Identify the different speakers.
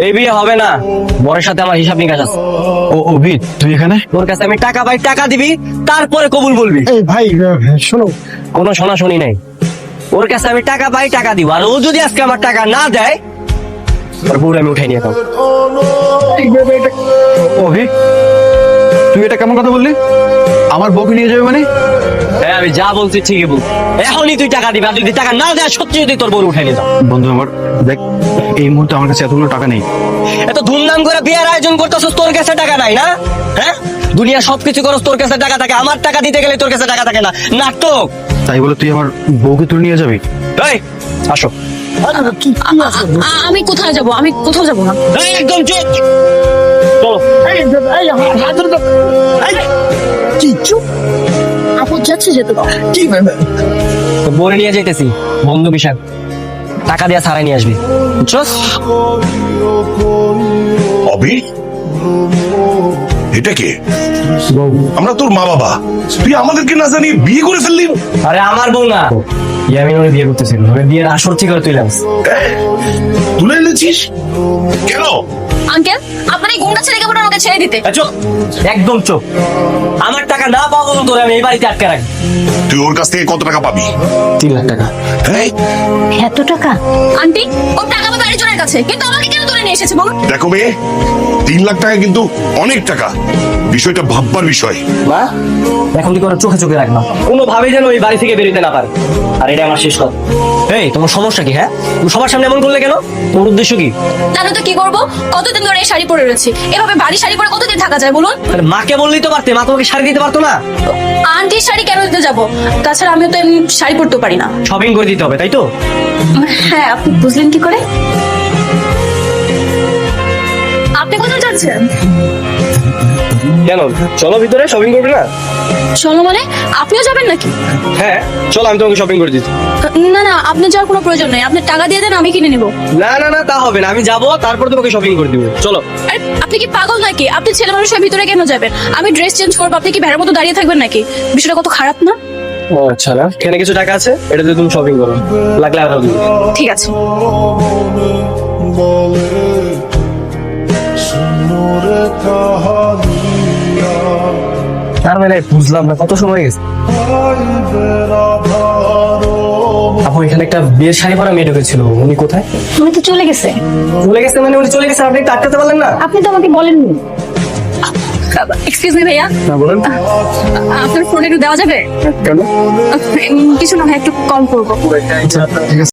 Speaker 1: এই বিয়ে হবে না, বরের সাথে আমার হিসাব নিকাশ আছে।
Speaker 2: ও অভিত, তুই এখানে?
Speaker 1: তোর কাছে আমি টাকা পাই, টাকা দিবি, তারপরে কবুল বলবি।
Speaker 2: এই ভাই শোনো,
Speaker 1: কোনো শোনাশুনি নাই। ওর কাছে আমি টাকা পাই, টাকা দিব, আর ও যদি আজকে আমার টাকা না দেয়, ওর বউরে আমি উঠাই নিয়ে যাবো।
Speaker 2: অভিত তুই এটা কেমন কথা বললি? আমার বউকে নিয়ে যাবে মানে?
Speaker 1: হ্যাঁ, আমি যা বলছি ঠিকই বল। এখনই তুই টাকা দিবি, আর যদি টাকা না দেয় সত্যি যদি তোর বউ উঠাই নিয়ে যাও।
Speaker 2: বন্ধু আমার, দেখ এই মুহূর্তে আমার কাছে এতগুলো টাকা নেই।
Speaker 1: এত ধুমধাম করে বিয়ের আয়োজন করতেছিস, তোর কাছে টাকা নাই না? হ্যাঁ, দুনিয়া সবকিছু করস, তোর কাছে টাকা থাকে। আমার টাকা দিতে গেলে তোর কাছে টাকা থাকে না, নাটক।
Speaker 2: তাই বলে তুই আমার বউকে তুলে নিয়ে যাবি?
Speaker 1: এই, আসো।
Speaker 3: আমি কোথায় যাব? আমি কোথাও যাব না।
Speaker 1: এই, একদম চুপ। চলো।
Speaker 3: কি চুপ? আপদ যাচ্ছে যেতে দাও।
Speaker 1: কি বলে নিয়ে যাইতেছি, বন্ধু বিষয় টাকা দিয়া ছাড়াই নিয়ে আসবি, বুঝছস?
Speaker 4: অভি, এটা কে? আমরা তোর মা বাবা, তুই আমাদেরকে না জানিয়ে বিয়ে করে ফেললি?
Speaker 1: আরে আমার বউ না, ইয়ামিন ওরে বিয়ে করতেছিল, ওরে বিয়ের আসর ঠিক করে তুই লাগস।
Speaker 4: তুলে এনেছিস কেন?
Speaker 3: আঙ্কেল, আপনার এই গুন্ডা ছেলেকে বলে আমাকে ছেড়ে দিতে।
Speaker 1: চুপ, একদম চুপ। আমার টাকা না পাওয়া পর্যন্ত তোরে আমি এই বাড়িতে আটকে রাখি।
Speaker 4: তুই ওর কাছ থেকে কত টাকা পাবি?
Speaker 1: 3 লাখ টাকা।
Speaker 4: হ্যাঁ,
Speaker 3: এত টাকা? আন্টি, ও টাকা পাবে আরেকজনের কাছে, কিন্তু আমাকে কেন ধরে নিয়ে এসেছে বলুন?
Speaker 4: দেখো মেয়ে, 3 লাখ টাকা কিন্তু অনেক টাকা, বিষয়টা ভাববার বিষয়।
Speaker 1: মা, এখন তুই করে চোখে চোখে রাখবা, কোনোভাবেই যেন ওই বাড়ি থেকে বেরোতে না পারে। আর এটা আমার শেষ কথা। এই, তোমার সমস্যা কি? হ্যাঁ, তুমি সবার সামনে এমন করলে কেন? তোর উদ্দেশ্য কি?
Speaker 3: জানো তো কি করবো? কতদিন ধরে এই শাড়ি পরে রয়েছি, এভাবে বাড়ি শাড়ি পরে কতদিন থাকা যায় বলুন?
Speaker 1: আরে মাকে বললেই তো পারতে, মা তোমাকে শাড়ি দিতে পারতো না?
Speaker 3: আন্টির শাড়ি কেন দিতে যাবো? তাছাড়া আমিও তো এমনি শাড়ি পরতে পারি না।
Speaker 1: শপিং করে দিতে হবে, তাই তো?
Speaker 3: হ্যাঁ, আপনি বুঝলেন কি করে? আপনি কোথায় যাচ্ছেন?
Speaker 1: কেন, চলো ভিতরে, শপিং করবে না?
Speaker 3: চলো মানে? আপনিও যাবেন নাকি?
Speaker 1: হ্যাঁ চলো, আমি তোমাকে শপিং করে দিচ্ছি।
Speaker 3: না না, আপনি যাওয়ার কোনো প্রয়োজন নেই। আপনি টাকা দিয়ে দেন, আমি কিনে নিবো।
Speaker 1: না না না, তা হবে না, আমি যাবো, তারপর তোমাকে শপিং করে দিবো। চলো।
Speaker 3: আরে আপনি কি পাগল নাকি? আপনি ছেলে মানুষের ভিতরে কেন যাবেন? আমি ড্রেস চেঞ্জ করবো, আপনি কি ভেড়ার মতো দাঁড়িয়ে থাকবেন নাকি? বিষয়টা কত খারাপ না?
Speaker 1: ও আচ্ছা, না এখানে কিছু টাকা আছে, এটা দিয়ে তুমি শপিং করো, লাগলে আরো দিবো।
Speaker 3: ঠিক আছে।
Speaker 1: তার মানে বুঝলাম না, কত সময় গেছে। আপু, এখানে একটা বিয়ের শাড়ি পরা মেয়ে ঢুকেছিল, উনি কোথায়?
Speaker 3: উনি তো চলে গেছে।
Speaker 1: চলে গেছে মানে? উনি চলে গেছে, আপনি একটু আটকাতে পারলেন না?
Speaker 3: আপনি তো আমাকে বলেননি। এক্সকিউজ মি ভাইয়া,
Speaker 1: না বলেন।
Speaker 3: আপনার ফোন একটু দেওয়া যাবে?
Speaker 1: কেন?
Speaker 3: কিছু না ভাই, একটু কল করবো।
Speaker 1: ঠিক আছে।